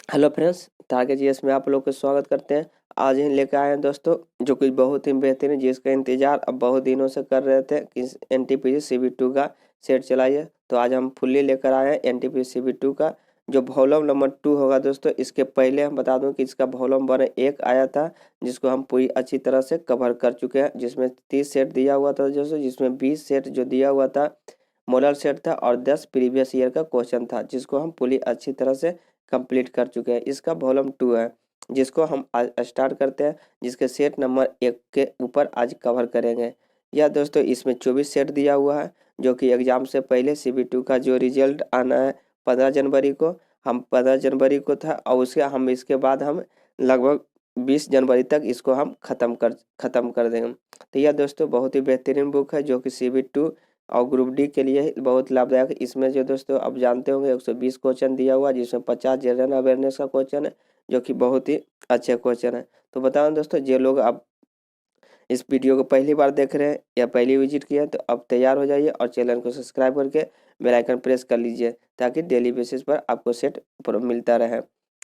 Hello friends, target GS में आप लोग का स्वागत करते हैं। आज ही लेकर आए हैं दोस्तों जो कि बहुत ही बेहतरीन, जिसका इंतजार अब बहुत दिनों से कर रहे थे कि एनटीपीसी CV2 का सेट चलाइए। तो आज हम फुल्ली लेकर आए हैं एनटीपीसी CV2 का जो वॉल्यूम नंबर 2 होगा। दोस्तों इसके पहले हम बता दूं कि इसका वॉल्यूम 1 आया था, जिसको हम पूरी अच्छी तरह से कवर कर चुके हैं, जिसमें 30 सेट दिया हुआ था दोस्तों, जिसमें 20 सेट जो दिया हुआ था मॉडल सेट था और 10 प्रीवियस ईयर का क्वेश्चन था, जिसको हम पूरी अच्छी तरह से कंप्लीट कर चुके हैं। इसका वॉल्यूम 2 है, जिसको हम आज स्टार्ट करते हैं, जिसके सेट नंबर 1 के ऊपर आज कवर करेंगे। यह दोस्तों इसमें 24 सेट दिया हुआ है, जो कि एग्जाम से पहले CV2 का जो रिजल्ट आना है 15 जनवरी को, हम 15 जनवरी को था और इसके बाद हम लगभग 20 जनवरी तक इसको हम ख़त्म कर देंगे। तो यह दोस्तों बहुत ही बेहतरीन बुक है, जो कि CV2 और ग्रुप डी के लिए बहुत लाभदायक है। इसमें जो दोस्तों आप जानते होंगे 120 क्वेश्चन दिया हुआ है, जिसमें 50 जनरल अवेयरनेस का क्वेश्चन है, जो कि बहुत ही अच्छे क्वेश्चन है। तो बताओ दोस्तों, जो लोग आप इस वीडियो को पहली बार देख रहे हैं या पहली विजिट किए हैं, तो अब तैयार हो जाइए और चैनल को सब्सक्राइब करके बेल आइकन प्रेस कर लीजिए, ताकि डेली बेसिस पर आपको सेट मिलता रहे।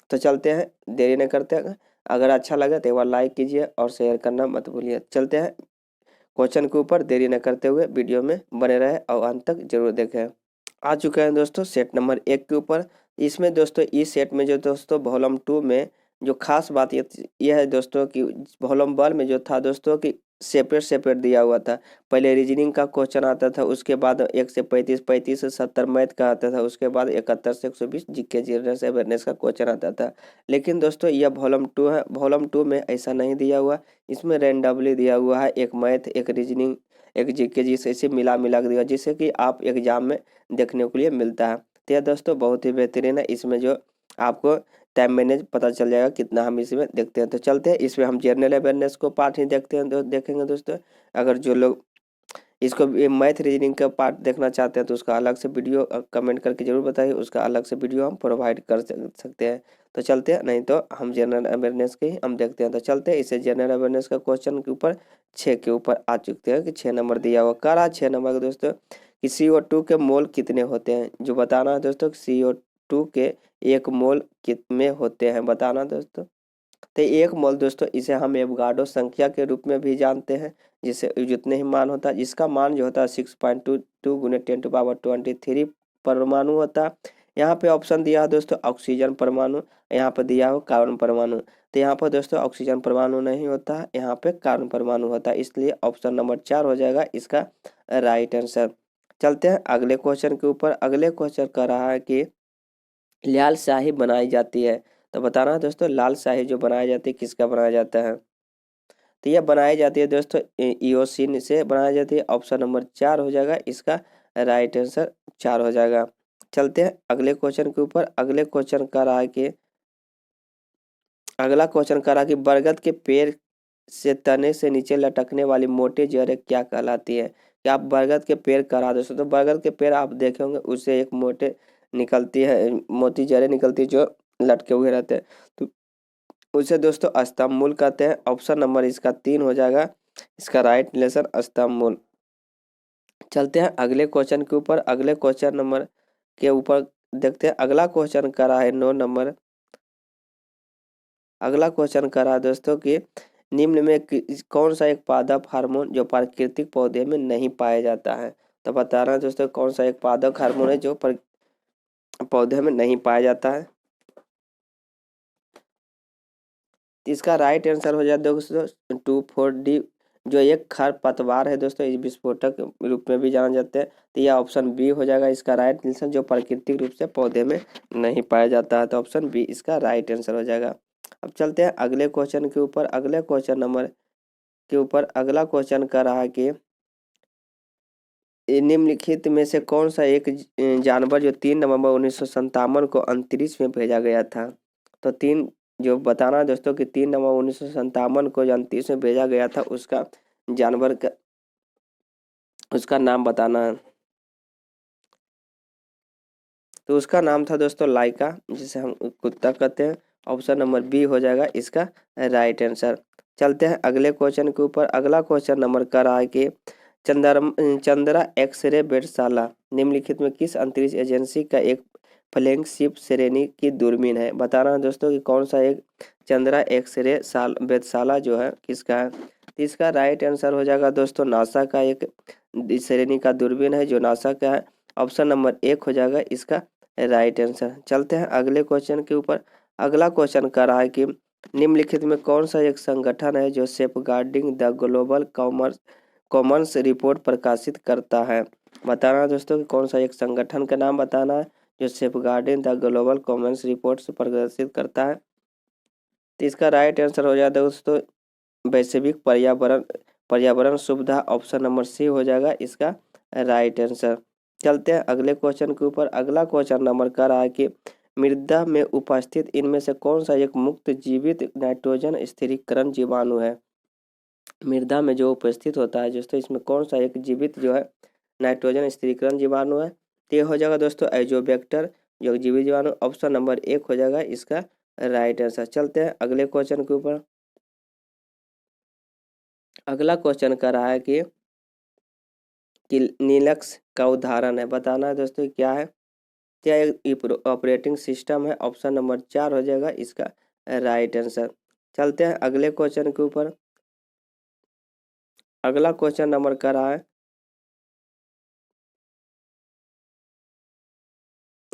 तो चलते हैं, देरी नहीं करते हैं। अगर अच्छा लगे तो एक बार लाइक कीजिए और शेयर करना मत भूलिए। चलते हैं क्वेश्चन के ऊपर, देरी न करते हुए वीडियो में बने रहे और अंत तक जरूर देखें। आ चुके हैं दोस्तों सेट नंबर 1 के ऊपर। इसमें दोस्तों इस सेट में जो दोस्तों वॉल्यूम 2 में जो खास बात ये है दोस्तों कि वॉल्यूम 1 में जो था दोस्तों कि सेपरेट सेपरेट दिया हुआ था। पहले रीजनिंग का क्वेश्चन आता था, उसके बाद 1 से 35, 35 से 70 मैथ का आता था, उसके बाद 71 से 120 जीके जनरल अवेयरनेस का क्वेश्चन आता था। लेकिन दोस्तों यह वॉल्यूम 2 है, वॉल्यूम 2 में ऐसा नहीं दिया हुआ। इसमें रैंडमली दिया हुआ है, एक मैथ, एक रीजनिंग, एक जीके, जिसे मिला मिला के दिया, जिससे कि आप एग्जाम में देखने के लिए मिलता है। तो यह दोस्तों बहुत ही बेहतरीन है। इसमें जो आपको टाइम मैनेज पता चल जाएगा कितना हम इसमें देखते हैं। तो चलते हैं, इसमें हम जनरल अवेयरनेस को पार्ट ही देखते हैं, देखेंगे दोस्तों। अगर जो लोग इसको मैथ रीजनिंग का पार्ट देखना चाहते हैं, तो उसका अलग से वीडियो कमेंट करके जरूर बताइए, उसका अलग से वीडियो हम प्रोवाइड कर सकते हैं। तो चलते हैं, नहीं तो हम जनरल अवेयरनेस के ही हम देखते हैं। तो चलते हैं, इसे जनरल अवेयरनेस का क्वेश्चन के ऊपर 6 के ऊपर आ चुके हैं कि 6 नंबर दिया हुआ। कह रहा 6 नंबर का दोस्तों कि CO2 के मोल कितने होते हैं, जो बताना है दोस्तों CO2 के 1 मोल कितने होते हैं, बताना दोस्तों। तो 1 मोल दोस्तों इसे हम एवोगाड्रो संख्या के रूप में भी जानते हैं, जिसे जितने ही मान होता है, जिसका मान जो होता है 6.22 गुने 10⁻23 परमाणु होता है। यहाँ पे ऑप्शन दिया है दोस्तों ऑक्सीजन परमाणु, यहाँ पर दिया हो कार्बन परमाणु। तो यहाँ पर दोस्तों ऑक्सीजन परमाणु नहीं होता है, यहाँ पे कार्बन परमाणु होता है, इसलिए ऑप्शन नंबर 4 हो जाएगा इसका राइट आंसर। चलते हैं अगले क्वेश्चन के ऊपर। अगले क्वेश्चन कर रहा है कि लाल शाही बनाई जाती है। तो बताना है दोस्तों, लाल शाही जो बनाई जाती है किसका बनाया जाता है। तो यह बनाई जाती है दोस्तों इयोसिन से बनाई जाती है। ऑप्शन नंबर 4 हो जाएगा इसका राइट आंसर, 4 हो जाएगा। चलते हैं अगले क्वेश्चन के ऊपर। अगले क्वेश्चन का रहा है कि अगला क्वेश्चन कर रहा कि बरगद के पेड़ से तने से नीचे लटकने वाली मोटी जड़ें क्या कहलाती है। क्या आप बरगद के पेड़ करा दोस्तों, तो बरगद के पेड़ आप देखे होंगे, उससे एक मोटे निकलती है, मोटी जड़ें निकलती है जो लटके हुए रहते हैं, तो उसे दोस्तों स्तंभ मूल कहते हैं। ऑप्शन नंबर इसका 3 हो जाएगा इसका राइट आंसर, स्तंभ मूल। चलते हैं अगले क्वेश्चन के ऊपर। अगले क्वेश्चन नंबर के ऊपर देखते हैं। अगला क्वेश्चन करा है 9 नंबर। अगला क्वेश्चन करा है दोस्तों कि निम्न में कौन सा एक पादप हार्मोन जो प्राकृतिक पौधे में नहीं पाया जाता है। तो बता रहा है दोस्तों कौन सा एक पादप हार्मोन है जो पौधे में नहीं पाया जाता है। इसका राइट आंसर हो जाता है दोस्तों 2,4-D, जो एक खरपतवार है दोस्तों, इस विस्फोटक रूप में भी जाना जाता है। तो यह ऑप्शन बी हो जाएगा इसका राइट आंसर, जो प्राकृतिक रूप से पौधे में नहीं पाया जाता है। तो ऑप्शन बी इसका राइट आंसर हो जाएगा। अब चलते हैं अगले क्वेश्चन के ऊपर। अगले क्वेश्चन नंबर के ऊपर अगला क्वेश्चन कर रहा है कि निम्नलिखित में से कौन सा एक जानवर जो 3 नवंबर 1957 को अंतरिक्ष में भेजा गया था। तो तीन जो बताना है दोस्तों कि 3 नवंबर 1957 को जो अंतरिक्ष में भेजा गया था, उसका जानवर का उसका नाम बताना है। तो उसका नाम था दोस्तों लाइका, जिसे हम कुत्ता कहते हैं। ऑप्शन नंबर बी हो जाएगा इसका राइट आंसर। चलते हैं अगले क्वेश्चन के ऊपर। अगला क्वेश्चन नंबर का रहा है कि चंद्रा एक्सरे वेधशाला निम्नलिखित में किस अंतरिक्ष एजेंसी का एक फ्लैगशिप श्रेणी की दूरबीन है। बताना है दोस्तों कि कौन सा एक चंद्रा एक्सरे वेधशाला जो है किसका है। तो इसका राइट आंसर हो जाएगा दोस्तों नासा का एक श्रेणी का दूरबीन है जो नासा का है। ऑप्शन नंबर 1 हो जाएगा इसका राइट आंसर। चलते हैं अगले क्वेश्चन के ऊपर। अगला क्वेश्चन कर रहा है कि निम्नलिखित में कौन सा एक संगठन है जो safeguarding the global Commons report प्रकाशित करता है। बताना है दोस्तों कि कौन सा एक संगठन का नाम बताना है जो safeguarding the global Commons report से प्रकाशित करता है। तो इसका राइट आंसर हो जाएगा दोस्तों वैश्विक पर्यावरण सुविधा। ऑप्शन नंबर सी हो जाएगा इसका राइट आंसर। चलते हैं अगले क्वेश्चन के ऊपर। अगला क्वेश्चन नंबर का रहा है कि मृदा में उपस्थित इनमें से कौन सा एक मुक्त जीवित नाइट्रोजन स्थिरीकरण जीवाणु है। मृदा में जो उपस्थित होता है दोस्तों इसमें कौन सा एक जीवित जो है नाइट्रोजन स्थिरीकरण जीवाणु है। तो ये हो जाएगा दोस्तों एजोबैक्टर जो जीवित जीवाणु। ऑप्शन नंबर 1 हो जाएगा इसका राइट आंसर। चलते हैं अगले क्वेश्चन के ऊपर। अगला क्वेश्चन कर रहा है कि लिनक्स का उदाहरण है। बताना है दोस्तों क्या है। क्या एक ऑपरेटिंग सिस्टम है। ऑप्शन नंबर 4 हो जाएगा इसका राइट आंसर। चलते हैं अगले क्वेश्चन के ऊपर। अगला क्वेश्चन नंबर कर रहा है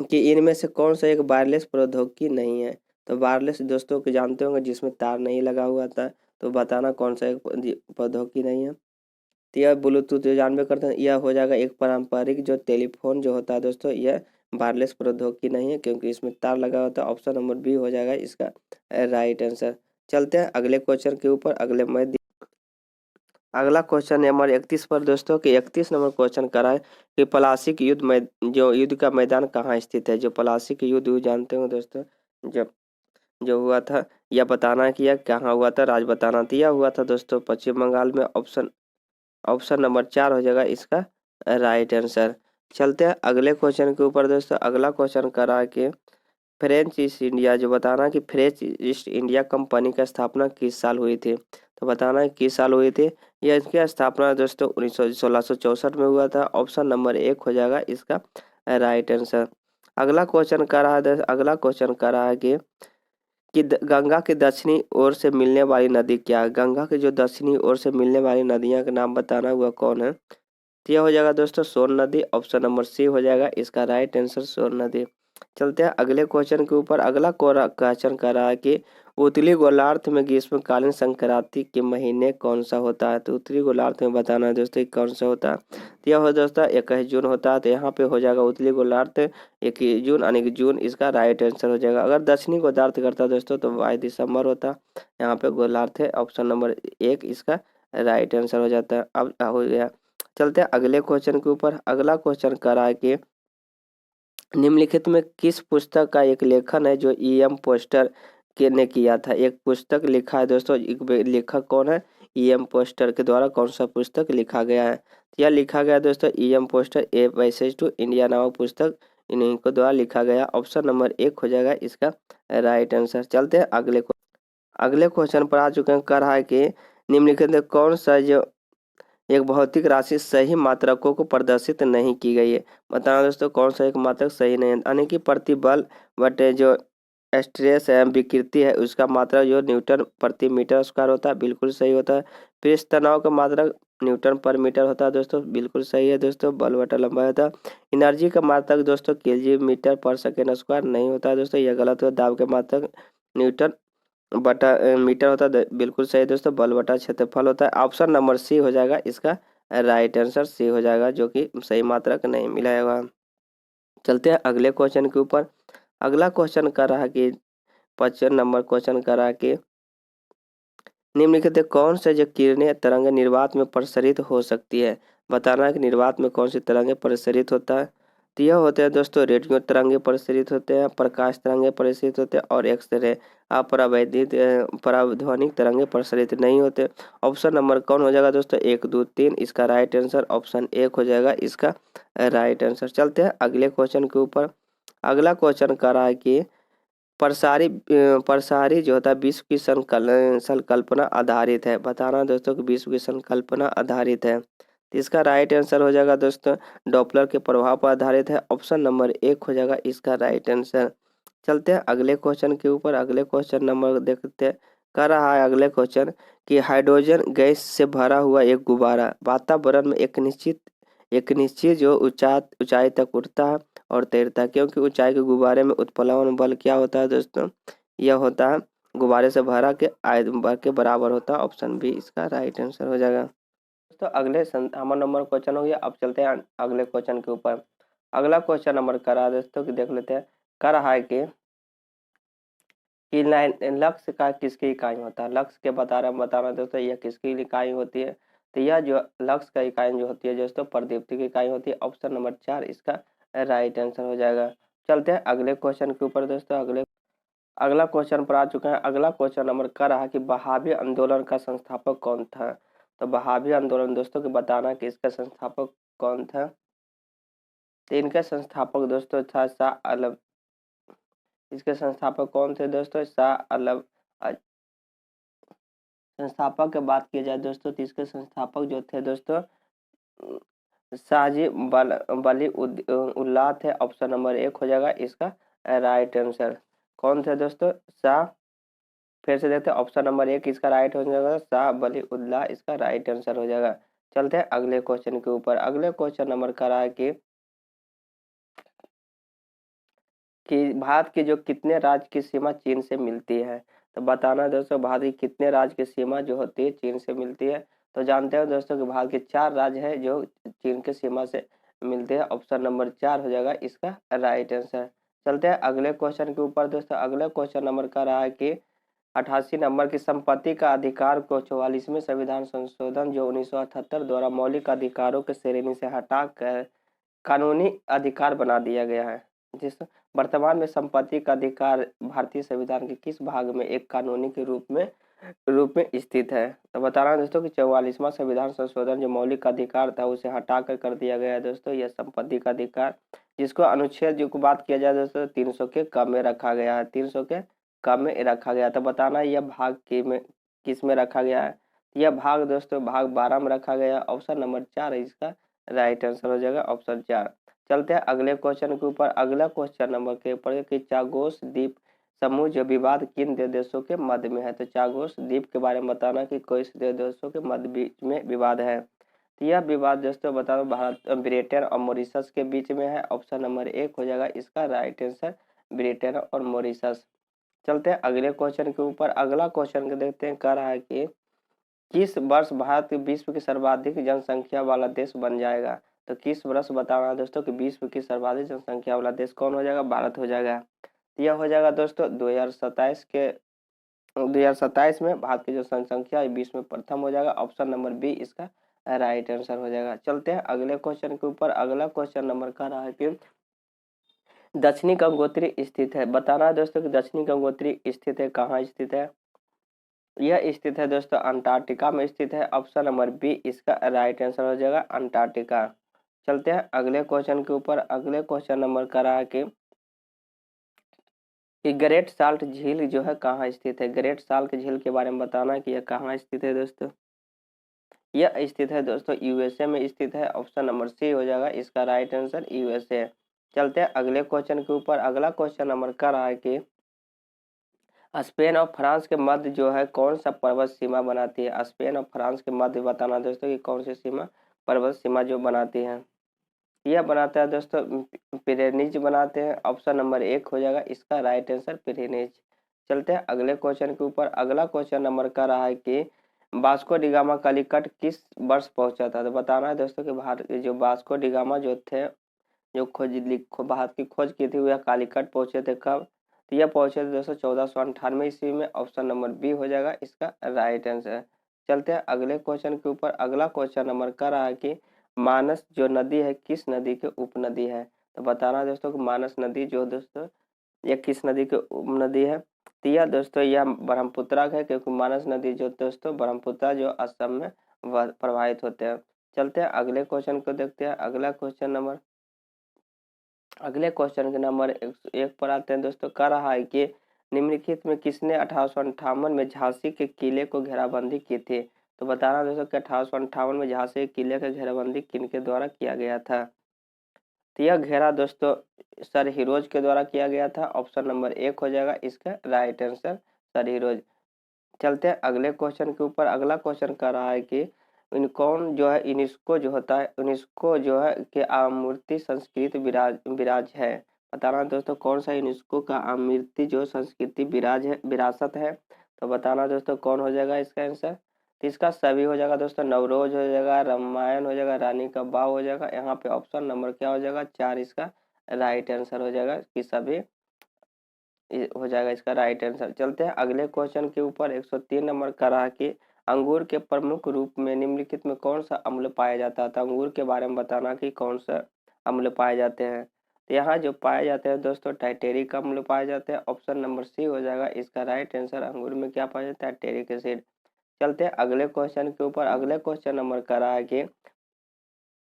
कि इनमें से कौन सा एक वायरलेस प्रौद्योगिकी नहीं है। तो वायरलेस दोस्तों को जानते होंगे जिसमें तार नहीं लगा हुआ था। तो बताना कौन सा एक प्रौद्योगिकी नहीं है। तो यह ब्लूटूथ जो जानबे करते हैं यह हो जाएगा एक पारंपरिक जो टेलीफोन जो होता है दोस्तों यह वायरलेस प्रौद्योगिकी नहीं है क्योंकि इसमें तार लगा होता है। ऑप्शन नंबर बी हो जाएगा इसका राइट आंसर। चलते हैं अगले क्वेश्चन के ऊपर। अगला क्वेश्चन नंबर 31 पर दोस्तों कि 31 नंबर क्वेश्चन करा है कि प्लासी युद्ध में जो युद्ध का मैदान कहाँ स्थित है। जो प्लासी युद्ध जानते हो दोस्तों जब जो हुआ था यह बताना है कि यह कहाँ हुआ था। राज बताना था। यह हुआ था दोस्तों पश्चिम बंगाल में। ऑप्शन नंबर 4 हो जाएगा इसका राइट आंसर। चलते हैं अगले क्वेश्चन के ऊपर दोस्तों। अगला क्वेश्चन करा कि फ्रेंच ईस्ट इंडिया जो बताना कि फ्रेंच ईस्ट इंडिया कंपनी की स्थापना किस साल हुई थी। तो बताना है किस साल हुई थी। यह इसकी स्थापना दोस्तों 1664 में हुआ था। ऑप्शन नंबर 1 हो जाएगा इसका राइट आंसर। अगला क्वेश्चन कर रहा है कि गंगा के दक्षिणी ओर से मिलने वाली नदी क्या है। गंगा के जो दक्षिणी ओर से मिलने वाली नदियां का नाम बताना हुआ कौन है। तो यह हो जाएगा दोस्तों सोन नदी। ऑप्शन नंबर सी हो जाएगा इसका राइट आंसर सोन नदी। चलते हैं अगले क्वेश्चन के ऊपर। अगला क्वेश्चन कर रहा है कि उत्तरी गोलार्ध में ग्रीष्मकालीन संक्रांति के महीने कौन सा होता है। तो उत्तरी गोलार्ध में बताना है दोस्तों कौन सा होता है। तो यह हो दोस्तों 21 जून होता है। तो यहाँ पे हो जाएगा उत्तरी गोलार्ध 21 जून यानी कि जून इसका राइट आंसर हो जाएगा। अगर दक्षिणी गोलार्ध करता दोस्तों तो 22 दिसंबर होता। यहाँ पे गोलार्ध है। ऑप्शन नंबर 1 इसका राइट आंसर हो जाता है। अब हो गया। चलते हैं अगले क्वेश्चन के ऊपर। अगला क्वेश्चन कर रहा है कि निम्नलिखित में किस पुस्तक का एक लेखन है जो E.M. पोस्टर ने किया था। एक पुस्तक लिखा है दोस्तों। लेखक कौन है। E.M. पोस्टर के द्वारा कौन सा पुस्तक लिखा गया है। यह लिखा गया दोस्तों E.M. Forster a passage to India नामक पुस्तक इन्हीं को द्वारा लिखा गया। ऑप्शन नंबर 1 हो जाएगा इसका राइट आंसर। चलते हैं अगले क्वेश्चन पर आ चुके हैं। कर रहा है कि निम्नलिखित में कौन सा जो एक भौतिक राशि सही मात्रकों को प्रदर्शित नहीं की गई है। बताना दोस्तों कौन सा एक मात्रक सही नहीं है। यानी कि प्रतिबल बटे जो स्ट्रेस है विकृति है उसका मात्रक जो न्यूटन प्रति मीटर स्क्वायर होता है बिल्कुल सही होता है। पृष्ठ तनाव का मात्रक न्यूटन पर मीटर होता है दोस्तों बिल्कुल सही है दोस्तों। बल बटा लंबाई होता है। एनर्जी का मात्रक दोस्तों केजी मीटर पर सेकेंड स्क्वायर नहीं होता है दोस्तों यह गलत है। दाब का मात्रक न्यूटन बटा मीटर होता है बिल्कुल सही दोस्तों। बल बटा क्षेत्रफल होता है। ऑप्शन नंबर सी हो जाएगा इसका राइट आंसर सी हो जाएगा जो कि सही मात्रक नहीं मिलेगा। चलते हैं अगले क्वेश्चन के ऊपर। अगला क्वेश्चन कर रहा है कि 55 नंबर क्वेश्चन कर रहा है कि निम्नलिखित कौन से जो किरणें तरंग निर्वात में प्रसारित हो सकती है। बताना है कि निर्वात में कौन सी तरंगे प्रसारित होता है। तो यह होते हैं दोस्तों रेडियो तरंगे प्रसारित होते हैं प्रकाश तरंगे प्रसारित होते हैं और एक्सरे अपरावैद्युत पराध्वनिक तरंगे प्रसारित नहीं होते। ऑप्शन नंबर कौन हो जाएगा दोस्तों 1 2 3 इसका राइट आंसर ऑप्शन 1 हो जाएगा इसका राइट आंसर। चलते हैं अगले क्वेश्चन के ऊपर। अगला क्वेश्चन कर रहा है कि प्रसारी जो होता है विश्व की संकल्पना आधारित है। बताना दोस्तों कि विश्व की संकल्पना आधारित है। तो इसका राइट आंसर हो जाएगा दोस्तों डॉपलर के प्रभाव पर आधारित है। ऑप्शन नंबर 1 हो जाएगा इसका राइट आंसर। चलते हैं अगले क्वेश्चन के ऊपर। अगले क्वेश्चन नंबर देखते हैं। कह रहा है अगले क्वेश्चन कि हाइड्रोजन गैस से भरा हुआ एक गुब्बारा वातावरण में एक निश्चित जो ऊंचाई तक उड़ता है और तैरता है, क्योंकि ऊंचाई के गुब्बारे में उत्प्लावन बल क्या होता है दोस्तों? यह होता है गुब्बारे से भरा के आयतन बल के बराबर होता है। ऑप्शन बी इसका राइट आंसर हो जाएगा। दोस्तों अगले हमारा नंबर क्वेश्चन हो गया। अब चलते हैं अगले क्वेश्चन के ऊपर। अगला क्वेश्चन नंबर कर रहा है दोस्तों कि देख लेते हैं। कर रहा है कि लक्ष्य का किसकी इकाई होता है? लक्ष्य के बताना दोस्तों यह किसकी इकाई होती है? तो यह जो लक्ष्य का इकाई जो होती है दोस्तों प्रदीप्ति की इकाई होती है। ऑप्शन नंबर 4 इसका राइट आंसर हो जाएगा। चलते हैं अगले क्वेश्चन के ऊपर दोस्तों। अगला क्वेश्चन पर आ चुका है। अगला क्वेश्चन नंबर कर रहा है कि बहावी आंदोलन का संस्थापक कौन था? तो बहावी आंदोलन दोस्तों को बताना कि इसका संस्थापक कौन था? तो इनका संस्थापक दोस्तों था शाह आलम। इसके संस्थापक कौन थे दोस्तों? शाह आलम। संस्थापक की बात की जाए दोस्तों तो इसके संस्थापक जो थे दोस्तों शाहजी वली उल्लाह थे। ऑप्शन नंबर 1 हो जाएगा इसका राइट आंसर। कौन थे दोस्तों? शाह। फिर से देखते हैं ऑप्शन नंबर 1 इसका राइट हो जाएगा शाह वली उल्लाह इसका राइट आंसर हो जाएगा। चलते हैं अगले क्वेश्चन के ऊपर। अगले क्वेश्चन नंबर का रहा है कि भारत की जो कितने राज्य की सीमा चीन से मिलती है? तो बताना है दोस्तों भारत की कितने राज्य की सीमा जो होती है चीन से मिलती है? तो जानते हो दोस्तों कि भारत के 4 राज्य है जो चीन के सीमा से मिलते हैं। ऑप्शन नंबर 4 हो जाएगा इसका राइट आंसर। चलते हैं अगले क्वेश्चन के ऊपर दोस्तों। अगले क्वेश्चन नंबर का रहा है कि 88 नंबर की संपत्ति का अधिकार को 44वें संविधान संशोधन जो 1978 द्वारा मौलिक अधिकारों के श्रेणी से हटाकर कानूनी अधिकार बना दिया गया है। जिस वर्तमान में संपत्ति का अधिकार भारतीय संविधान के किस भाग में एक कानूनी के रूप में स्थित है? तो बता रहा हूँ दोस्तों कि 44वां संविधान संशोधन जो मौलिक अधिकार था उसे हटाकर कर दिया गया है दोस्तों यह संपत्ति का अधिकार, जिसको अनुच्छेद जो को बात किया जाए दोस्तों 300 के कम में रखा गया है। 300 के कम में रखा गया। तो बताना यह भाग किस में रखा गया है? यह भाग दोस्तों भाग 12 में रखा गया। ऑप्शन नंबर 4 है इसका राइट आंसर हो जाएगा। ऑप्शन 4। चलते हैं अगले क्वेश्चन के ऊपर। अगला क्वेश्चन नंबर के ऊपर कि चागोस द्वीप समूह जो विवाद किन दो देशों के मध्य में है? तो चागोस द्वीप के बारे में बताना कि कोई दो देशों के मध्य बीच में विवाद है। तो यह विवाद दोस्तों बताओ भारत ब्रिटेन और मॉरिशस के बीच में है। ऑप्शन नंबर 1 हो जाएगा इसका राइट आंसर ब्रिटेन और मॉरिशस। चलते हैं अगले क्वेश्चन के ऊपर। अगला क्वेश्चन देखते हैं कह रहा है कि किस वर्ष भारत विश्व की सर्वाधिक जनसंख्या वाला देश बन जाएगा? तो किस वर्ष बताना दोस्तों कि विश्व की सर्वाधिक जनसंख्या वाला देश कौन हो जाएगा? भारत हो जाएगा। यह हो जाएगा दोस्तों 2027 में भारत की जो जनसंख्या विश्व में प्रथम हो जाएगा। ऑप्शन नंबर बी इसका राइट आंसर हो जाएगा। चलते हैं अगले क्वेश्चन के ऊपर। अगला क्वेश्चन नंबर का रहा है कि दक्षिणी गंगोत्री स्थित है। बताना है दोस्तों कि दक्षिणी गंगोत्री स्थित है कहाँ स्थित है? यह स्थित है दोस्तों अंटार्कटिका में स्थित है। ऑप्शन नंबर बी इसका राइट आंसर हो जाएगा अंटार्कटिका। चलते हैं अगले क्वेश्चन के ऊपर। अगले क्वेश्चन नंबर का रहा कि ग्रेट साल्ट झील जो है कहाँ स्थित है? ग्रेट साल्ट झील के बारे में बताना कि यह कहाँ स्थित है दोस्तों? यह स्थित है दोस्तों यूएसए में स्थित है। ऑप्शन नंबर सी हो जाएगा इसका राइट आंसर यूएसए। चलते हैं अगले क्वेश्चन के ऊपर। अगला क्वेश्चन नंबर का रहा है कि स्पेन और फ्रांस के मध्य जो है कौन सा पर्वत सीमा बनाती है? स्पेन और फ्रांस के मध्य बताना दोस्तों कि कौन सी सीमा पर्वत सीमा जो बनाती है? यह बनाता है दोस्तों पिरेनीज बनाते हैं। ऑप्शन नंबर 1 हो जाएगा इसका राइट आंसर पिरेनीज। चलते हैं अगले क्वेश्चन के ऊपर। अगला क्वेश्चन नंबर का रहा है कि वास्को डिगामा कालीकट किस वर्ष पहुंचा था? तो बताना है दोस्तों कि भारत जो वास्को डिगामा जो थे जो भारत की खोज की थी वह कालीकट पहुंचे थे कब? तो यह पहुंचे थे दोस्तों 1498 ईस्वी में। ऑप्शन नंबर बी हो जाएगा इसका राइट आंसर। चलते हैं अगले क्वेश्चन के ऊपर। अगला क्वेश्चन नंबर का रहा है कि मानस जो नदी है किस नदी के उपनदी है? तो बताना दोस्तों कि मानस नदी जो दोस्तों यह किस नदी के उपनदी है? तो यह दोस्तों यह ब्रह्मपुत्र है, क्योंकि मानस नदी जो दोस्तों ब्रह्मपुत्र जो असम में प्रवाहित होते हैं। चलते हैं अगले क्वेश्चन को देखते हैं। अगले क्वेश्चन के नंबर 1 पर आते हैं दोस्तों। कह रहा है कि निम्नलिखित में किसने 1858 में झांसी के किले को घेराबंदी की थी? तो बताना दोस्तों कि 1858 में झांसी के किले का घेराबंदी किनके द्वारा किया गया था। तो यह घेरा दोस्तों सर हिरोज के द्वारा किया गया था। ऑप्शन नंबर 1 हो जाएगा इसका राइट आंसर, सर हिरोज। चलते हैं अगले क्वेश्चन के ऊपर। अगला क्वेश्चन कर रहा है कि कौन जो है यूनेस्को जो होता है, यूनेस्को जो है कि अमूर्ति संस्कृत विराज है। बताना दोस्तों कौन सा यूनेस्को का अमूर्ति जो संस्कृति विराज है, विरासत है। तो बताना दोस्तों कौन हो जाएगा इसका आंसर। तो इसका सभी हो जाएगा दोस्तों, नवरोज हो जाएगा, रामायण हो जाएगा, रानी का बाव हो जाएगा। यहाँ पे ऑप्शन नंबर क्या हो जाएगा, 4 इसका राइट आंसर हो जाएगा कि सभी हो जाएगा इसका राइट आंसर। चलते हैं अगले क्वेश्चन के ऊपर। 103 नंबर का रहा कि अंगूर के प्रमुख रूप में निम्नलिखित में कौन सा अम्ल पाया जाता था। अंगूर के बारे में बताना कि कौन सा अम्ल पाए जाते हैं। तो यहाँ जो पाए जाते हैं दोस्तों टाइटेरिक अम्ल पाए जाते हैं। ऑप्शन नंबर सी हो जाएगा इसका राइट आंसर। अंगूर में क्या पाया जाता है, टाइटेरिक एसिड। चलते हैं अगले क्वेश्चन के ऊपर। अगले क्वेश्चन नंबर का रहा है कि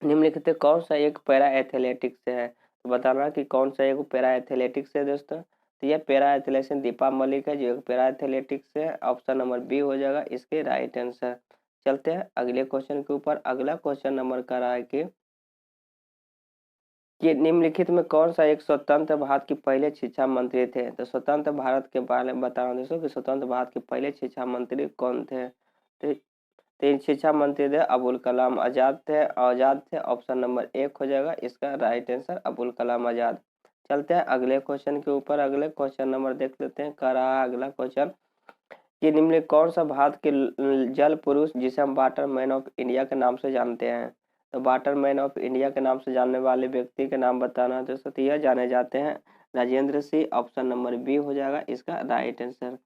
निम्नलिखित कौन सा एक पैरा एथलेटिक्स है। तो बताना कि कौन सा एक पैरा एथलेटिक्स है दोस्तों। तो यह पैरा एथलेटिक्स दीपा मलिक है जो एक पैरा एथलेटिक्स है। ऑप्शन नंबर बी हो जाएगा इसके राइट आंसर। चलते हैं अगले क्वेश्चन के ऊपर। अगला क्वेश्चन नंबर का रहा है कि निम्नलिखित में कौन सा एक स्वतंत्र भारत के पहले शिक्षा मंत्री थे। तो स्वतंत्र भारत के बारे में बताना दोस्तों कि स्वतंत्र भारत के पहले शिक्षा मंत्री कौन थे। तो 3 शिक्षा मंत्री थे, अबुल कलाम आजाद थे। ऑप्शन नंबर 1 हो जाएगा इसका राइट आंसर, अबुल कलाम आजाद। चलते हैं अगले क्वेश्चन के ऊपर। अगले क्वेश्चन नंबर देख लेते हैं। कर रहा है अगला क्वेश्चन कि निम्न कौन सा भारत के जल पुरुष जिसे हम वाटर मैन ऑफ इंडिया के नाम से जानते हैं। तो वाटर मैन ऑफ इंडिया के नाम से जानने वाले व्यक्ति के नाम बताना दोस्तों। तो यह जाने जाते हैं Rajendra Singh. Option number B हो जाएगा इसका राइट आंसर।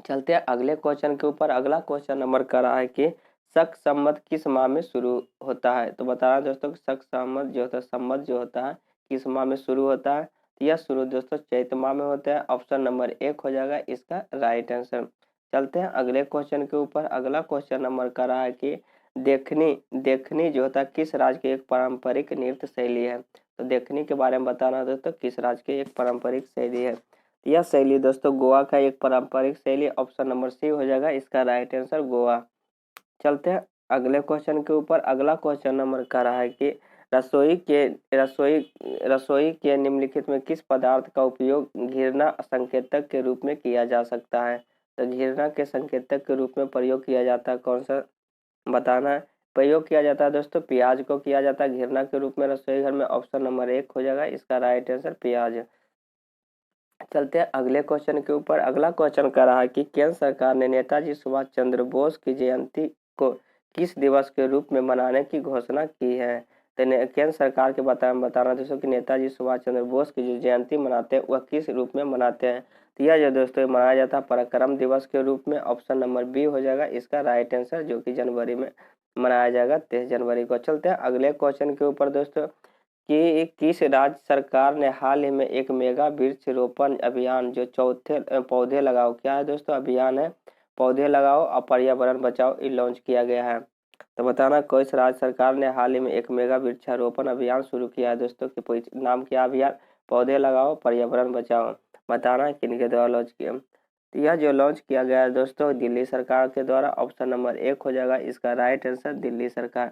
चलते हैं अगले क्वेश्चन के ऊपर। अगला क्वेश्चन नंबर कर रहा है कि शक संवत किस माह में शुरू होता है। तो बताना दोस्तों कि शक संवत जो होता है किस माह में शुरू होता है। तो यह शुरू दोस्तों चैत माह में होता है। ऑप्शन नंबर 1 हो जाएगा इसका राइट आंसर। चलते हैं अगले क्वेश्चन के ऊपर। अगला क्वेश्चन नंबर कर रहा है कि देखनी जो होता है किस राज्य की एक पारंपरिक नृत्य शैली है। तो देखनी के बारे में बताना दोस्तों किस राज्य की एक पारंपरिक शैली है। यह शैली दोस्तों गोवा का एक पारंपरिक शैली। ऑप्शन नंबर सी हो जाएगा इसका राइट आंसर, गोवा। चलते हैं अगले क्वेश्चन के ऊपर। अगला क्वेश्चन नंबर का रहा है कि रसोई के निम्नलिखित में किस पदार्थ का उपयोग घृणा संकेतक के रूप में किया जा सकता है। तो घृणा के संकेतक के रूप में प्रयोग किया जाता है कौन सा, बताना है। प्रयोग किया जाता है दोस्तों प्याज को किया जाता है घृणा के रूप में रसोई घर में। ऑप्शन नंबर 1 हो जाएगा इसका राइट आंसर, प्याज। चलते हैं अगले क्वेश्चन के ऊपर। अगला क्वेश्चन कर रहा है कि केंद्र सरकार ने नेताजी सुभाष चंद्र बोस की जयंती को किस दिवस के रूप में मनाने की घोषणा की है। तो केंद्र सरकार के बताना दोस्तों कि नेताजी सुभाष चंद्र बोस की जो जयंती मनाते हैं वह किस रूप में मनाते हैं। तो यह जो दोस्तों मनाया जाता है पराक्रम दिवस के रूप में। ऑप्शन नंबर बी हो जाएगा इसका राइट आंसर, जो कि जनवरी में मनाया जाएगा 23 जनवरी को। चलते हैं अगले क्वेश्चन के ऊपर दोस्तों कि किस राज्य सरकार ने हाल ही में एक मेगा वृक्ष रोपण अभियान जो चौथे पौधे लगाओ, क्या है दोस्तों अभियान है पौधे लगाओ और पर्यावरण बचाओ, ये लॉन्च किया गया है। तो बताना किस राज्य सरकार ने हाल ही में एक मेगा वृक्षारोपण अभियान शुरू किया है दोस्तों कि नाम क्या अभियान, पौधे लगाओ पर्यावरण बचाओ। बताना किनके द्वारा लॉन्च किया। तो यह जो लॉन्च किया गया है दोस्तों दिल्ली सरकार के द्वारा। ऑप्शन नंबर 1 हो जाएगा इसका राइट आंसर, दिल्ली सरकार।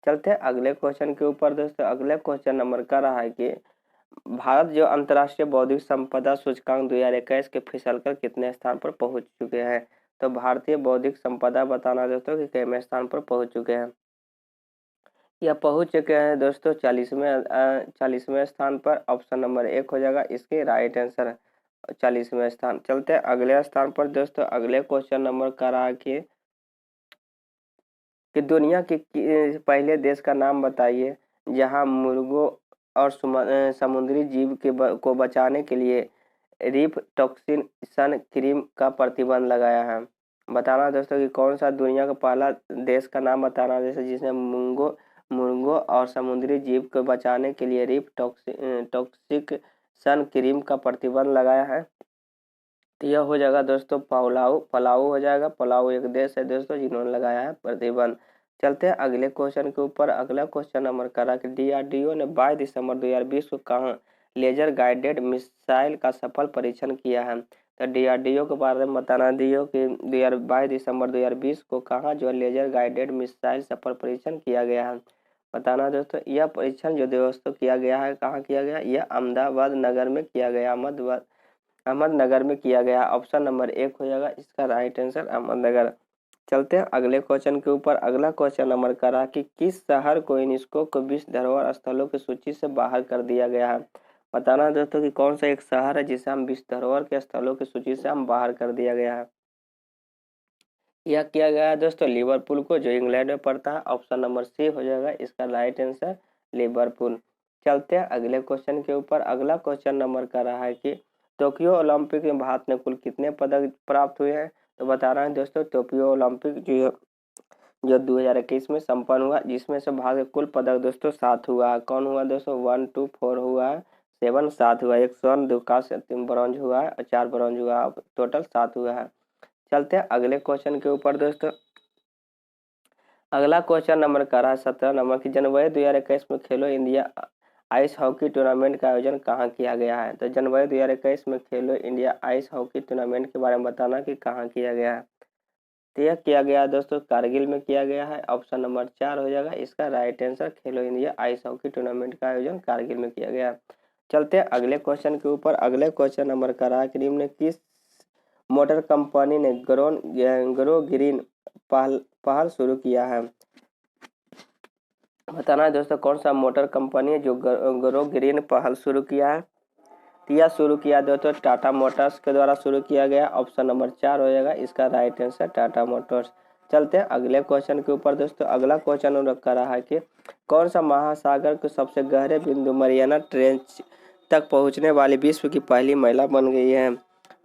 चलते हैं अगले क्वेश्चन के ऊपर दोस्तों। अगले क्वेश्चन नंबर का रहा है कि भारत जो अंतर्राष्ट्रीय बौद्धिक संपदा सूचकांक 2021 के फिसलकर कितने स्थान पर पहुंच चुके हैं। तो भारतीय बौद्धिक संपदा बताना दोस्तों कि कितने स्थान पर पहुंच चुके हैं। यह पहुंच चुके हैं दोस्तों 40वें स्थान पर। ऑप्शन नंबर 1 हो जाएगा इसके राइट आंसर, 40वें स्थान। चलते हैं अगले स्थान पर दोस्तों। अगले क्वेश्चन नंबर का रहा कि दुनिया के पहले देश का नाम बताइए जहां मुर्गों और समुद्री जीव को बचाने के लिए रीफ टॉक्सिन सन क्रीम का प्रतिबंध लगाया है। बताना दोस्तों कि कौन सा दुनिया का पहला देश का नाम बताना जैसे जिसने मुर्गों और समुद्री जीव को बचाने के लिए रीफ टॉक्सिक सन क्रीम का प्रतिबंध लगाया है। तो यह हो जाएगा दोस्तों पलाऊ हो जाएगा। पलाऊ एक देश है दोस्तों जिन्होंने लगाया है प्रतिबंध। चलते हैं अगले क्वेश्चन के ऊपर। अगला क्वेश्चन नंबर करा कि DRDO ने 22 दिसंबर 2020 को कहाँ लेजर गाइडेड मिसाइल का सफल परीक्षण किया है। तो DRDO के बारे में बताना दियो कि 22 दिसंबर 2020 को कहाँ जो लेजर गाइडेड मिसाइल सफल परीक्षण किया गया है। बताना दोस्तों यह परीक्षण जो दोस्तों किया गया है कहाँ किया गया, यह अहमदाबाद नगर में किया गया, अहमदनगर में किया गया। ऑप्शन नंबर 1 हो जाएगा इसका राइट आंसर अहमदनगर। चलते हैं अगले क्वेश्चन के ऊपर। अगला क्वेश्चन नंबर करा कि किस शहर को यूनेस्को को विश्व धरोहर स्थलों की सूची से बाहर कर दिया गया है। बताना दोस्तों कि कौन सा एक शहर है जिसे हम विश्व धरोहर के स्थलों की सूची से हम बाहर कर दिया गया है। यह किया गया है दोस्तों लिवरपूल को, जो इंग्लैंड में पड़ता है। ऑप्शन नंबर सी हो जाएगा इसका राइट आंसर लिवरपूल। चलते हैं अगले क्वेश्चन के ऊपर। अगला क्वेश्चन नंबर का रहा है कि टोक्यो ओलंपिक में भारत ने कुल कितने पदक प्राप्त हुए हैं। तो बता रहा है दोस्तों टोक्यो ओलंपिक जो 2021 में संपन्न हुआ, जिसमें से भारत के कुल पदक दोस्तों 7 हुआ है। कौन हुआ दोस्तों, 1 2 4 हुआ है, 7 7 हुआ, 1 स्वर्ण 2 कांस्य 3 ब्रॉन्ज हुआ है और 4 ब्रॉन्ज हुआ है, टोटल 7 हुआ है। चलते हैं अगले क्वेश्चन के ऊपर दोस्तों। अगला क्वेश्चन नंबर का रहा है 17 नंबर की जनवरी 2021 में खेलो इंडिया आइस हॉकी टूर्नामेंट का आयोजन कहाँ किया गया है। तो जनवरी 2021 में खेलो इंडिया आइस हॉकी टूर्नामेंट के बारे में बताना कि कहाँ किया गया है। तो यह किया गया है दोस्तों कारगिल में किया गया है। ऑप्शन नंबर 4 हो जाएगा इसका राइट आंसर, खेलो इंडिया आइस हॉकी टूर्नामेंट का आयोजन कारगिल में किया गया। चलते हैं अगले क्वेश्चन के ऊपर। अगले क्वेश्चन नंबर का रहा कि निम्न किस मोटर कंपनी ने ग्रो ग्रीन पहल शुरू किया है। बताना है दोस्तों कौन सा मोटर कंपनी है जो ग्रो ग्रीन पहल शुरू किया है। यह शुरू किया दोस्तों टाटा मोटर्स के द्वारा शुरू किया गया। ऑप्शन नंबर 4 हो जाएगा इसका राइट आंसर टाटा मोटर्स। चलते हैं अगले क्वेश्चन के ऊपर दोस्तों। अगला क्वेश्चन रखा रहा है कि कौन सा महासागर के सबसे गहरे बिंदु मरियाना ट्रेंच तक पहुंचने वाली विश्व की पहली महिला बन गई है।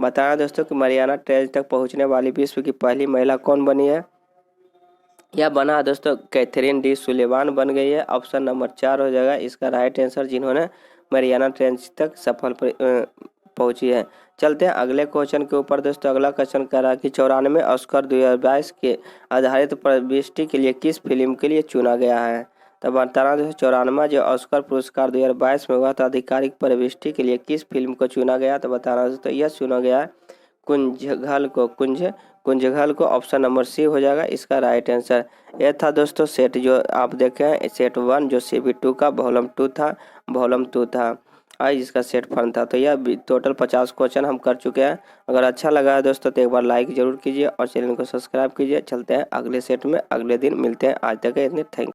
बताया दोस्तों कि मरियाना ट्रेंच तक पहुंचने वाली विश्व की पहली महिला कौन बनी है। यह बना है दोस्तों कैथरीन डी सुलेवान बन गई है। ऑप्शन नंबर 4 हो जाएगा इसका राइट आंसर, जिन्होंने मरियाना ट्रेंच तक सफल पहुंची है। चलते हैं अगले क्वेश्चन के ऊपर दोस्तों। अगला क्वेश्चन कह रहा है कि 94 ऑस्कर 2022 के आधारित प्रविष्टि के लिए किस फिल्म के लिए चुना गया है। तो बताना दोस्तों 94 जो ऑस्कर पुरस्कार 2022 में हुआ था आधिकारिक प्रविष्टि के लिए किस फिल्म को चुना गया। तो बताना दोस्तों यह चुना गया कुंजघल को। ऑप्शन नंबर सी हो जाएगा इसका राइट आंसर। यह था दोस्तों सेट जो आप देखे हैं सेट 1 जो CV2 का वॉल्यूम 2 था आज इसका सेट फन था। तो यह टोटल 50 क्वेश्चन हम कर चुके हैं। अगर अच्छा लगा है दोस्तों तो एक बार लाइक जरूर कीजिए और चैनल को सब्सक्राइब कीजिए। चलते हैं अगले सेट में, अगले दिन मिलते हैं। आज तक इतने थैंक